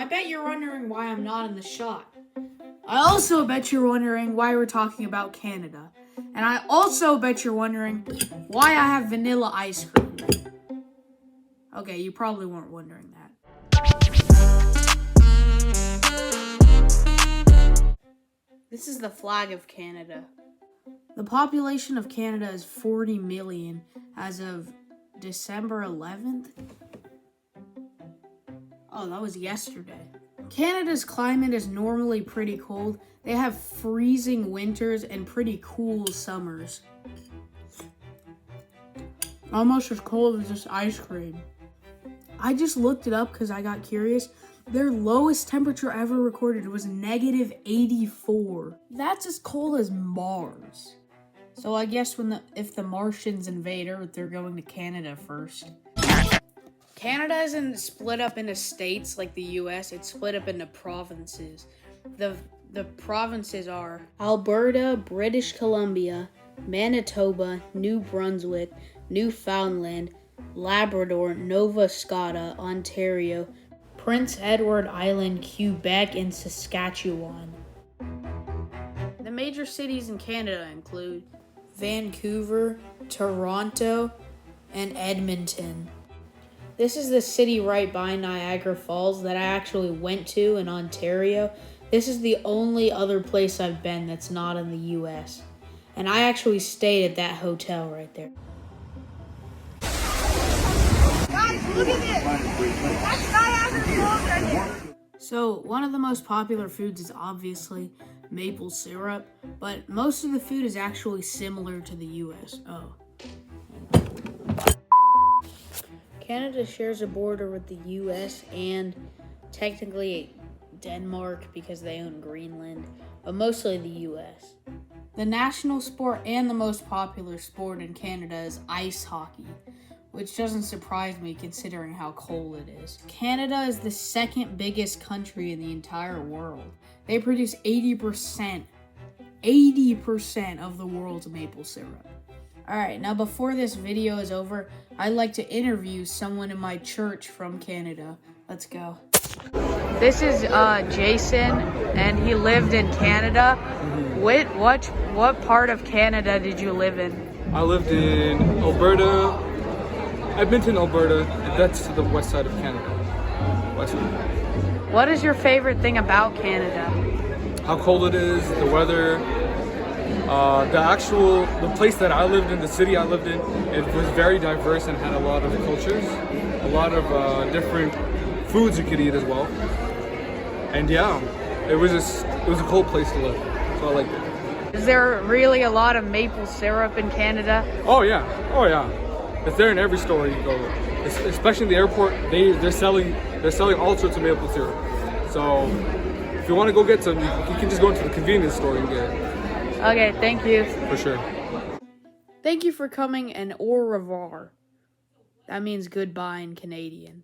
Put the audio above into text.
bet you're wondering why I'm not in the shot. I also bet you're wondering why we're talking about Canada. And I also bet you're wondering why I have vanilla ice cream. Okay, you probably weren't wondering that. This is the flag of Canada. The population of Canada is 40 million as of December 11th. Oh, that was yesterday. Canada's climate is normally pretty cold. They have freezing winters and pretty cool summers. Almost as cold as this ice cream. I just looked it up because I got curious. Their lowest temperature ever recorded was negative 84. That's as cold as Mars. So I guess if the Martians invade Earth, they're going to Canada first. Canada isn't split up into states like the US, it's split up into provinces. The provinces are Alberta, British Columbia, Manitoba, New Brunswick, Newfoundland, Labrador, Nova Scotia, Ontario, Prince Edward Island, Quebec, and Saskatchewan. The major cities in Canada include Vancouver, Toronto, and Edmonton. This is the city right by Niagara Falls that I actually went to in Ontario. This is the only other place I've been that's not in the US. And I actually stayed at that hotel right there. Guys, look at this! That's Niagara Falls right here! So, one of the most popular foods is obviously maple syrup, but most of the food is actually similar to the US. Canada shares a border with the US and technically Denmark because they own Greenland, but mostly the US. The national sport and the most popular sport in Canada is ice hockey, which doesn't surprise me considering how cold it is. Canada is the second biggest country in the entire world. They produce 80% of the world's maple syrup. Alright, now before this video is over, I'd like to interview someone in my church from Canada. Let's go. This is Jason, and he lived in Canada. What part of Canada did you live in? I lived in Alberta, Edmonton, Alberta. That's the west side of Canada. West side. What is your favorite thing about Canada? How cold it is, the weather. The place that I lived in, the city I lived in, it was very diverse and had a lot of cultures, a lot of different foods you could eat as well. And yeah, it was a cool place to live, so I liked it. Is there really a lot of maple syrup in Canada? Oh yeah. It's there in every store you go, especially in the airport. They're selling all sorts of maple syrup. So if you want to go get some, you can just go into the convenience store and get it. Okay, thank you. For sure. Thank you for coming, and au revoir. That means goodbye in Canadian.